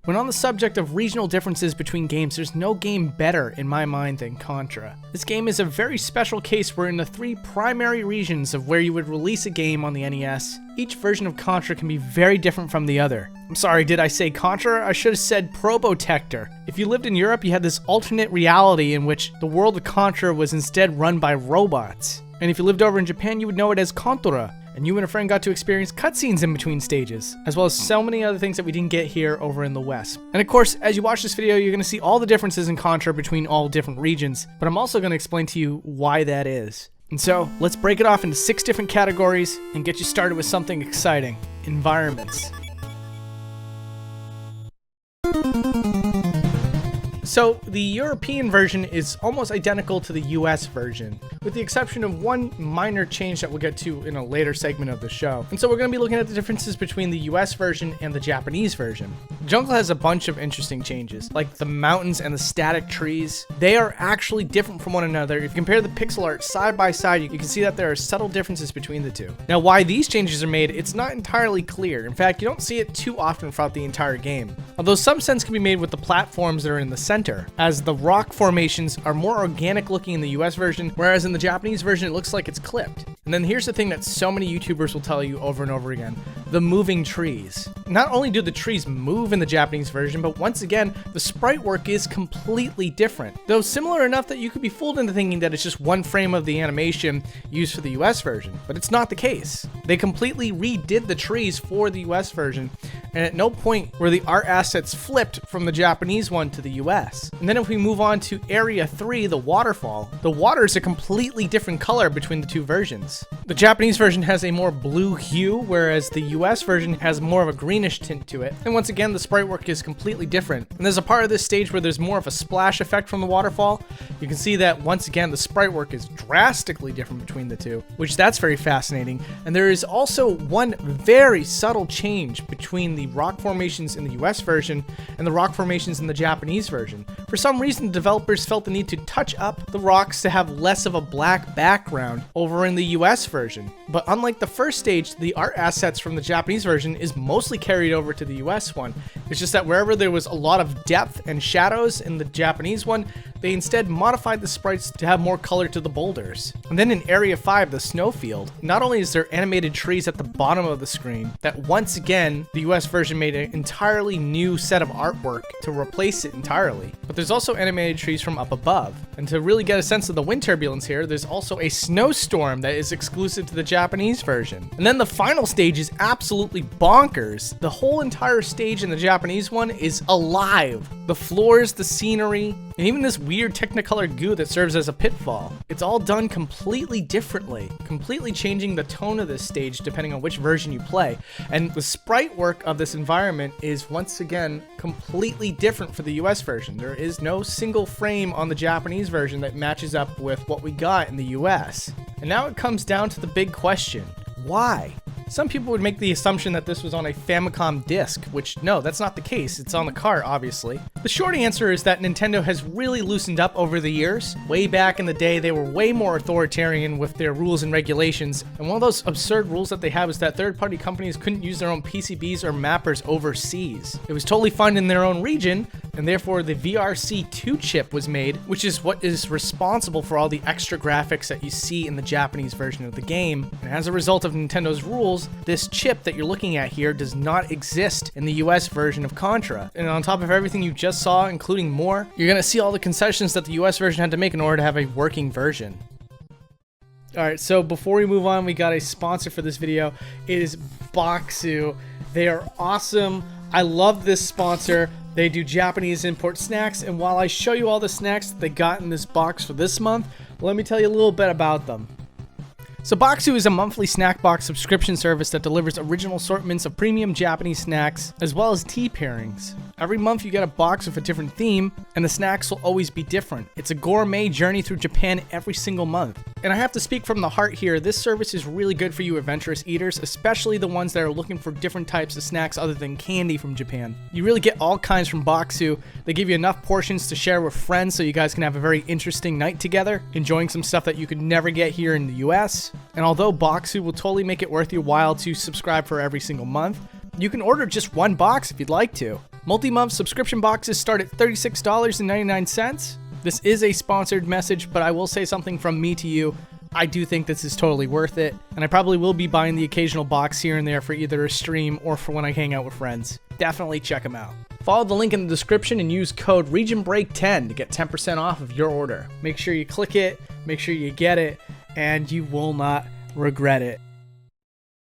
When on the subject of regional differences between games, there's no game better in my mind than Contra. This game is a very special case where in the 3 primary regions of where you would release a game on the NES, each version of Contra can be very different from the other. I'm sorry, did I say Contra? I should have said Probotector. If you lived in Europe, you had this alternate reality in which the world of Contra was instead run by robots. And if you lived over in Japan, you would know it as Kontora. And you and a friend got to experience cutscenes in between stages, as well as so many other things that we didn't get here over in the West. And of course, as you watch this video, you're going to see all the differences in Contra between all different regions, but I'm also going to explain to you why that is. And so, let's break it off into 6 different categories and get you started with something exciting: environments. So, the European version is almost identical to the US version, with the exception of one minor change that we'll get to in a later segment of the show. And so we're going to be looking at the differences between the US version and the Japanese version. Jungle has a bunch of interesting changes, like the mountains and the static trees. They are actually different from one another. If you compare the pixel art side by side, you can see that there are subtle differences between the two. Now, why these changes are made, it's not entirely clear. In fact, you don't see it too often throughout the entire game. Although some sense can be made with the platforms that are in the center, as the rock formations are more organic looking in the US version, whereas in the Japanese version it looks like it's clipped. And then here's the thing that so many YouTubers will tell you over and over again: the moving trees. Not only do the trees move in the Japanese version, but once again, the sprite work is completely different. Though similar enough that you could be fooled into thinking that it's just one frame of the animation used for the US version, but it's not the case. They completely redid the trees for the US version, and at no point were the art assets flipped from the Japanese one to the US. And then if we move on to Area 3, the waterfall, the water is a completely different color between the two versions. The Japanese version has a more blue hue, whereas the US version has more of a greenish tint to it. And once again, the sprite work is completely different. And there's a part of this stage where there's more of a splash effect from the waterfall. You can see that once again, the sprite work is drastically different between the two, which that's very fascinating. And there is also one very subtle change between the rock formations in the US version and the rock formations in the Japanese version. For some reason, the developers felt the need to touch up the rocks to have less of a black background over in the US version. But unlike the first stage, the art assets from the Japanese version is mostly carried over to the US one. It's just that wherever there was a lot of depth and shadows in the Japanese one, they instead modified the sprites to have more color to the boulders. And then in Area 5, the snowfield, not only is there animated trees at the bottom of the screen, that once again, the US version made an entirely new set of artwork to replace it entirely. But there's also animated trees from up above. And to really get a sense of the wind turbulence here, there's also a snowstorm that is exclusive to the Japanese version. And then the final stage is absolutely bonkers. The whole entire stage in the Japanese one is alive. The floors, the scenery, and even this weird Technicolor goo that serves as a pitfall. It's all done completely differently, completely changing the tone of this stage depending on which version you play. And the sprite work of this environment is once again completely different for the US version. There is no single frame on the Japanese version that matches up with what we got in the US. And now it comes down to the big question: why? Some people would make the assumption that this was on a Famicom disc, which no, that's not the case. It's on the cart, obviously. The short answer is that Nintendo has really loosened up over the years. Way back in the day, they were way more authoritarian with their rules and regulations, and one of those absurd rules that they had was that third-party companies couldn't use their own PCBs or mappers overseas. It was totally fine in their own region, and therefore the VRC2 chip was made, which is what is responsible for all the extra graphics that you see in the Japanese version of the game. And as a result of Nintendo's rules, this chip that you're looking at here does not exist in the US version of Contra. And on top of everything you just saw, including more, you're going to see all the concessions that the US version had to make in order to have a working version. Alright, so before we move on, we got a sponsor for this video. It is Boxu. They are awesome. I love this sponsor. They do Japanese import snacks, and while I show you all the snacks that they got in this box for this month, let me tell you a little bit about them. So Boxu is a monthly snack box subscription service that delivers original assortments of premium Japanese snacks, as well as tea pairings. Every month you get a box with a different theme, and the snacks will always be different. It's a gourmet journey through Japan every single month. And I have to speak from the heart here, this service is really good for you adventurous eaters, especially the ones that are looking for different types of snacks other than candy from Japan. You really get all kinds from Boxu. They give you enough portions to share with friends so you guys can have a very interesting night together, enjoying some stuff that you could never get here in the US. And although Boxu will totally make it worth your while to subscribe for every single month, you can order just one box if you'd like to. Multi-month subscription boxes start at $36.99. This is a sponsored message, but I will say something from me to you. I do think this is totally worth it, and I probably will be buying the occasional box here and there for either a stream or for when I hang out with friends. Definitely check them out. Follow the link in the description and use code REGIONBREAK10 to get 10% off of your order. Make sure you click it, make sure you get it, and you will not regret it.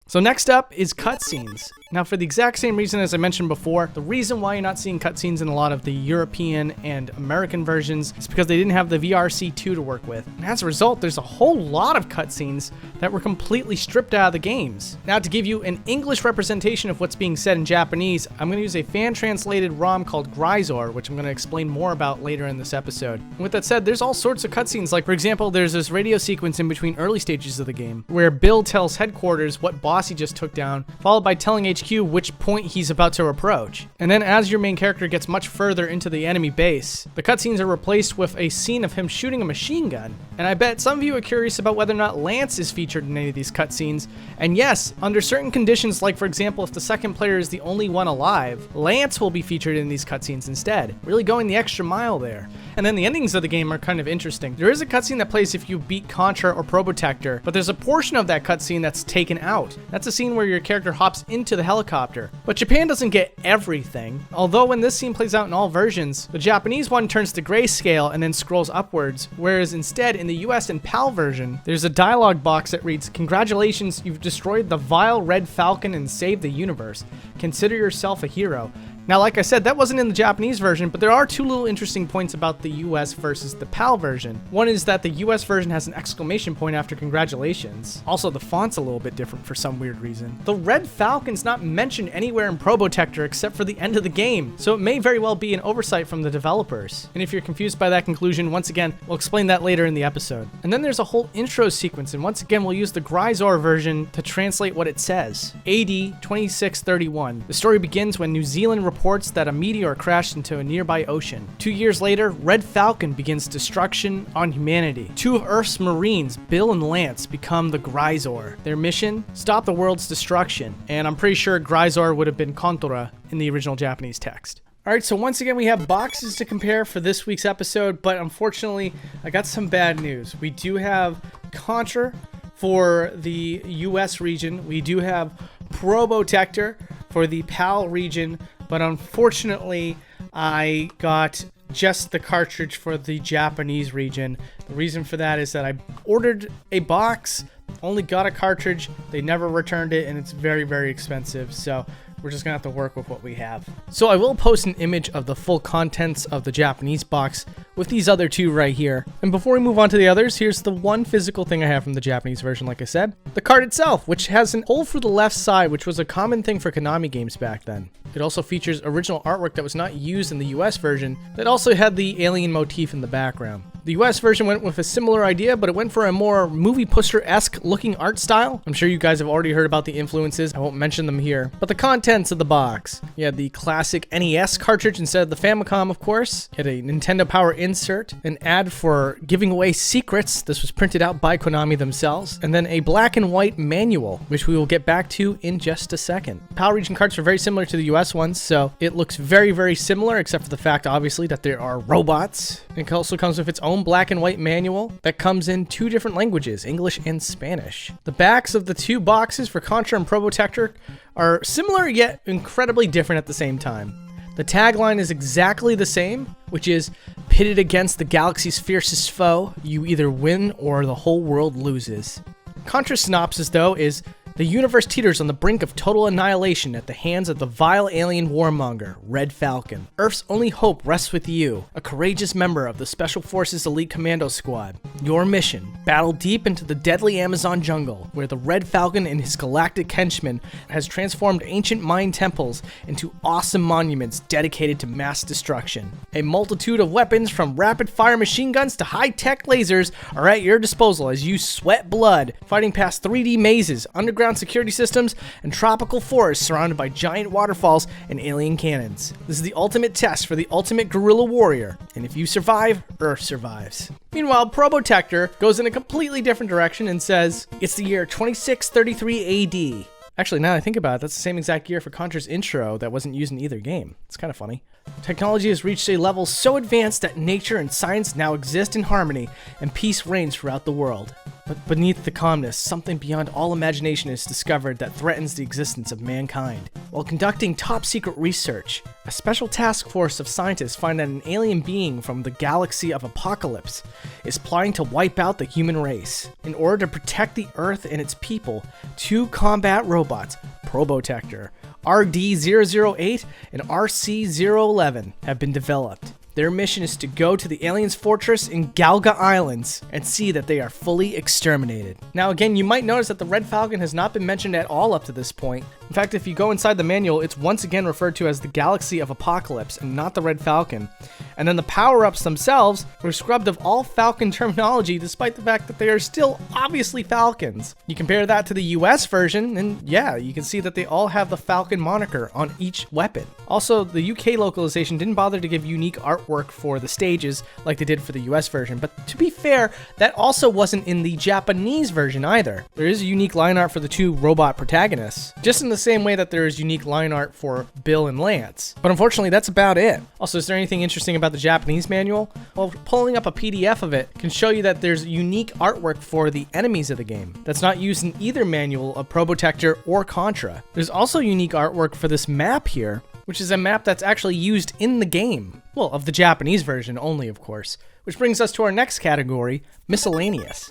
So next up is cutscenes. Now, for the exact same reason as I mentioned before, the reason why you're not seeing cutscenes in a lot of the European and American versions is because they didn't have the VRC2 to work with. And as a result, there's a whole lot of cutscenes that were completely stripped out of the games. Now, to give you an English representation of what's being said in Japanese, I'm going to use a fan-translated ROM called Grisor, which I'm going to explain more about later in this episode. And with that said, there's all sorts of cutscenes. Like, for example, there's this radio sequence in between early stages of the game where Bill tells headquarters what boss he just took down, followed by telling HQ which point he's about to approach. And then as your main character gets much further into the enemy base, the cutscenes are replaced with a scene of him shooting a machine gun. And I bet some of you are curious about whether or not Lance is featured in any of these cutscenes. And yes, under certain conditions, like for example, if the second player is the only one alive, Lance will be featured in these cutscenes instead, really going the extra mile there. And then the endings of the game are kind of interesting. There is a cutscene that plays if you beat Contra or Probotector, but there's a portion of that cutscene that's taken out. That's a scene where your character hops into the helicopter. But Japan doesn't get everything. Although when this scene plays out in all versions, the Japanese one turns to grayscale and then scrolls upwards, whereas instead in the US and PAL version, there's a dialogue box that reads, "Congratulations, you've destroyed the vile Red Falcon and saved the universe. Consider yourself a hero." Now, like I said, that wasn't in the Japanese version, but there are two little interesting points about the US versus the PAL version. One is that the US version has an exclamation point after congratulations. Also, the font's a little bit different for some weird reason. The Red Falcon's not mentioned anywhere in Probotector except for the end of the game, so it may very well be an oversight from the developers. And if you're confused by that conclusion, once again, we'll explain that later in the episode. And then there's a whole intro sequence, and once again, we'll use the Grisor version to translate what it says. AD 2631. The story begins when New Zealand reports that a meteor crashed into a nearby ocean. 2 years later, Red Falcon begins destruction on humanity. Two of Earth's Marines, Bill and Lance, become the Grisor. Their mission? Stop the world's destruction. And I'm pretty sure Grisor would have been Kontora in the original Japanese text. Alright, so once again, we have boxes to compare for this week's episode, but unfortunately, I got some bad news. We do have Contra for the US region. We do have Probotector for the PAL region, but unfortunately, I got just the cartridge for the Japanese region. The reason for that is that I ordered a box, only got a cartridge, they never returned it, and it's very, very expensive, so we're just gonna have to work with what we have. So I will post an image of the full contents of the Japanese box with these other two right here. And before we move on to the others, here's the one physical thing I have from the Japanese version, like I said. The card itself, which has an hole through the left side, which was a common thing for Konami games back then. It also features original artwork that was not used in the US version that also had the alien motif in the background. The US version went with a similar idea, but it went for a more movie poster-esque looking art style. I'm sure you guys have already heard about the influences. I won't mention them here. But the contents of the box. You had the classic NES cartridge instead of the Famicom, of course. You had a Nintendo Power insert, an ad for giving away secrets. This was printed out by Konami themselves. And then a black and white manual, which we will get back to in just a second. PAL region carts are very similar to the US ones, so it looks very, very similar, except for the fact, obviously, that there are robots. It also comes with its own black and white manual that comes in two different languages, English and Spanish. The backs of the two boxes for Contra and Probotector are similar yet incredibly different at the same time. The tagline is exactly the same, which is, pitted against the galaxy's fiercest foe, you either win or the whole world loses. Contra's synopsis, though, is, the universe teeters on the brink of total annihilation at the hands of the vile alien warmonger, Red Falcon. Earth's only hope rests with you, a courageous member of the Special Forces Elite Commando Squad. Your mission, battle deep into the deadly Amazon jungle, where the Red Falcon and his galactic henchmen has transformed ancient Mayan temples into awesome monuments dedicated to mass destruction. A multitude of weapons, from rapid-fire machine guns to high-tech lasers, are at your disposal as you sweat blood, fighting past 3D mazes, underground security systems, and tropical forests surrounded by giant waterfalls and alien cannons. This is the ultimate test for the ultimate guerrilla warrior, and if you survive, Earth survives. Meanwhile, Probotector goes in a completely different direction and says, it's the year 2633 AD. Actually, now that I think about it, that's the same exact gear for Contra's intro that wasn't used in either game. It's kind of funny. Technology has reached a level so advanced that nature and science now exist in harmony, and peace reigns throughout the world. But beneath the calmness, something beyond all imagination is discovered that threatens the existence of mankind. While conducting top-secret research, a special task force of scientists find that an alien being from the galaxy of Apocalypse is plotting to wipe out the human race. In order to protect the Earth and its people, 2 combat robots, Probotector, RD-008 and RC-011, have been developed. Their mission is to go to the aliens' fortress in Galga Islands and see that they are fully exterminated. Now again, you might notice that the Red Falcon has not been mentioned at all up to this point. In fact, if you go inside the manual, it's once again referred to as the Galaxy of Apocalypse and not the Red Falcon. And then the power-ups themselves were scrubbed of all Falcon terminology despite the fact that they are still obviously Falcons. You compare that to the US version, and yeah, you can see that they all have the Falcon moniker on each weapon. Also, the UK localization didn't bother to give unique artwork for the stages like they did for the US version, but to be fair, that also wasn't in the Japanese version either. There is a unique line art for the 2 robot protagonists, just in the same way that there is unique line art for Bill and Lance. But unfortunately, that's about it. Also, is there anything interesting about the Japanese manual? Well, pulling up a PDF of it can show you that there's unique artwork for the enemies of the game that's not used in either manual of Probotector or Contra. There's also unique artwork for this map here, which is a map that's actually used in the game. Well, of the Japanese version only, of course. Which brings us to our next category, Miscellaneous.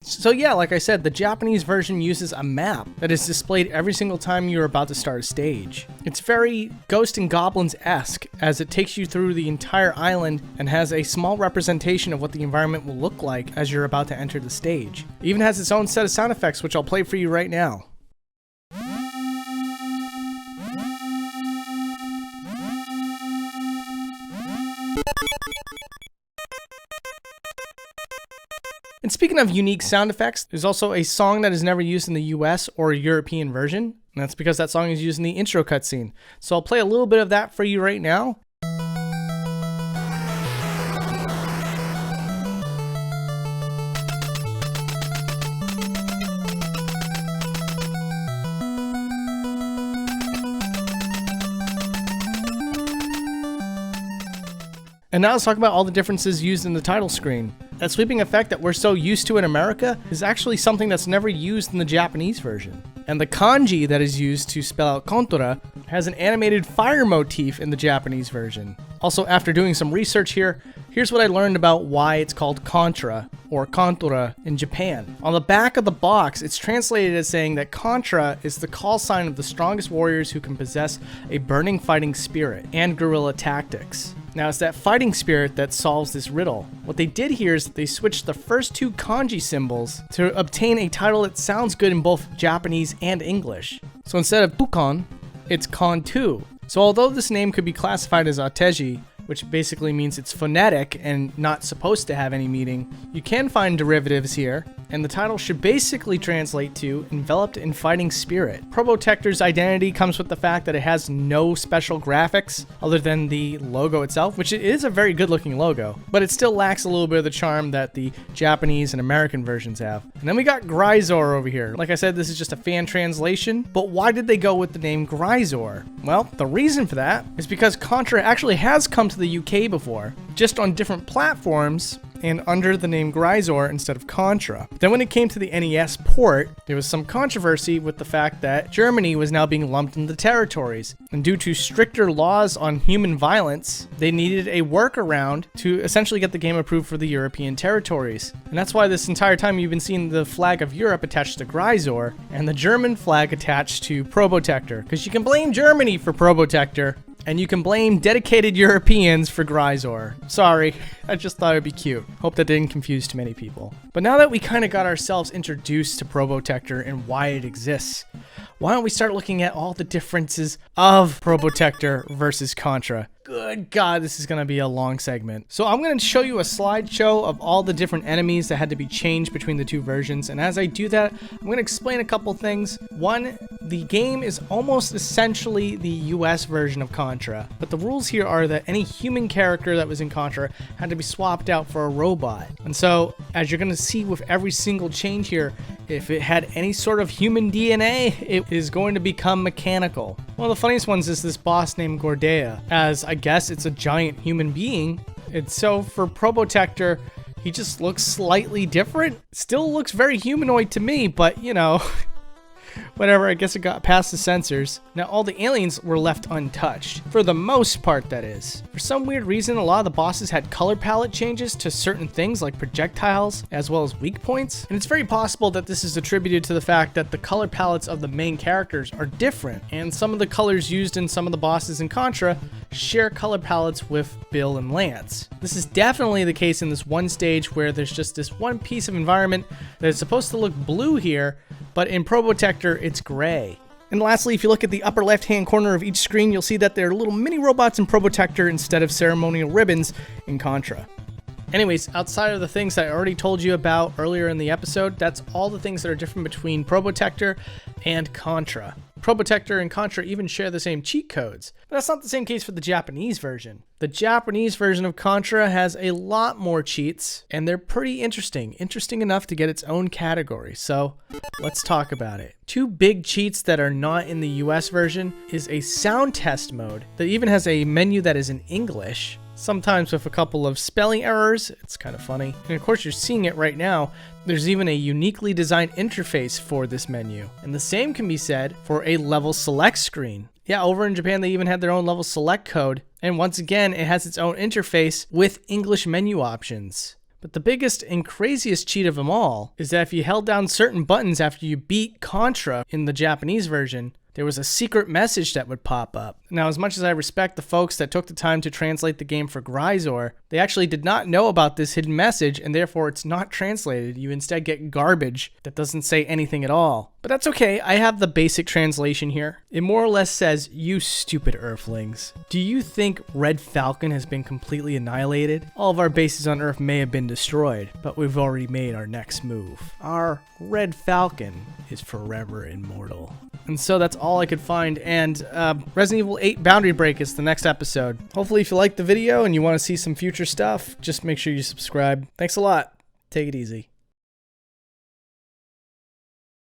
So yeah, like I said, the Japanese version uses a map that is displayed every single time you're about to start a stage. It's very Ghosts and Goblins-esque, as it takes you through the entire island and has a small representation of what the environment will look like as you're about to enter the stage. It even has its own set of sound effects, which I'll play for you right now. And speaking of unique sound effects, there's also a song that is never used in the US or European version, and that's because that song is used in the intro cutscene. So I'll play a little bit of that for you right now. And now let's talk about all the differences used in the title screen. That sweeping effect that we're so used to in America is actually something that's never used in the Japanese version. And the kanji that is used to spell out Kontora has an animated fire motif in the Japanese version. Also, after doing some research here, here's what I learned about why it's called Contra, or Kontora, in Japan. On the back of the box, it's translated as saying that Contra is the call sign of the strongest warriors who can possess a burning fighting spirit and guerrilla tactics. Now, it's that fighting spirit that solves this riddle. What they did here is they switched the first 2 kanji symbols to obtain a title that sounds good in both Japanese and English. So instead of Tukon, it's Kon2. So although this name could be classified as Ateji, which basically means it's phonetic and not supposed to have any meaning, you can find derivatives here, and the title should basically translate to enveloped in fighting spirit. Probotector's identity comes with the fact that it has no special graphics other than the logo itself, which is a very good looking logo, but it still lacks a little bit of the charm that the Japanese and American versions have. And then we got Gryzor over here. Like I said, this is just a fan translation, but why did they go with the name Gryzor? Well, the reason for that is because Contra actually has come to the UK before, just on different platforms and under the name Gryzor instead of Contra. Then when it came to the NES port, there was some controversy with the fact that Germany was now being lumped into territories, and due to stricter laws on human violence, they needed a workaround to essentially get the game approved for the European territories. And that's why this entire time you've been seeing the flag of Europe attached to Gryzor and the German flag attached to Probotector, because you can blame Germany for Probotector, and you can blame dedicated Europeans for Gryzor. Sorry, I just thought it'd be cute. Hope that didn't confuse too many people. But now that we kind of got ourselves introduced to Probotector and why it exists, why don't we start looking at all the differences of Probotector versus Contra? Good God, this is going to be a long segment. So I'm going to show you a slideshow of all the different enemies that had to be changed between the 2 versions. And as I do that, I'm going to explain a couple things. One, the game is almost essentially the US version of Contra. But the rules here are that any human character that was in Contra had to be swapped out for a robot. And so, as you're going to see with every single change here, If it had any sort of human DNA, it is going to become mechanical. One of the funniest ones is this boss named Gordea, as I guess it's a giant human being. And so for Probotector, he just looks slightly different. Still looks very humanoid to me, but you know, whatever, I guess it got past the censors. Now, all the aliens were left untouched. For the most part, that is. For some weird reason, a lot of the bosses had color palette changes to certain things like projectiles, as well as weak points. And it's very possible that this is attributed to the fact that the color palettes of the main characters are different, and some of the colors used in some of the bosses in Contra share color palettes with Bill and Lance. This is definitely the case in this one stage where there's just this one piece of environment that is supposed to look blue here, but in Probotector, it's gray. And lastly, if you look at the upper left-hand corner of each screen, you'll see that there are little mini robots in Probotector instead of ceremonial ribbons in Contra. Anyways, outside of the things that I already told you about earlier in the episode, that's all the things that are different between Probotector and Contra. Probotector and Contra even share the same cheat codes, but that's not the same case for the Japanese version. The Japanese version of Contra has a lot more cheats, and they're pretty interesting enough to get its own category, so let's talk about it. Two big cheats that are not in the US version is a sound test mode that even has a menu that is in English, sometimes with a couple of spelling errors. It's kind of funny. And of course, you're seeing it right now. There's even a uniquely designed interface for this menu. And the same can be said for a level select screen. Yeah, over in Japan, they even had their own level select code. And once again, it has its own interface with English menu options. But the biggest and craziest cheat of them all is that if you held down certain buttons after you beat Contra in the Japanese version, there was a secret message that would pop up. Now, as much as I respect the folks that took the time to translate the game for Gryzor, they actually did not know about this hidden message, and therefore it's not translated. You instead get garbage that doesn't say anything at all. But that's okay, I have the basic translation here. It more or less says, "You stupid Earthlings. Do you think Red Falcon has been completely annihilated? All of our bases on Earth may have been destroyed, but we've already made our next move. Our Red Falcon is forever immortal." And so that's all I could find, and Resident Evil 8 Boundary Break is the next episode. Hopefully if you liked the video and you want to see some future stuff, just make sure you subscribe. Thanks a lot. Take it easy.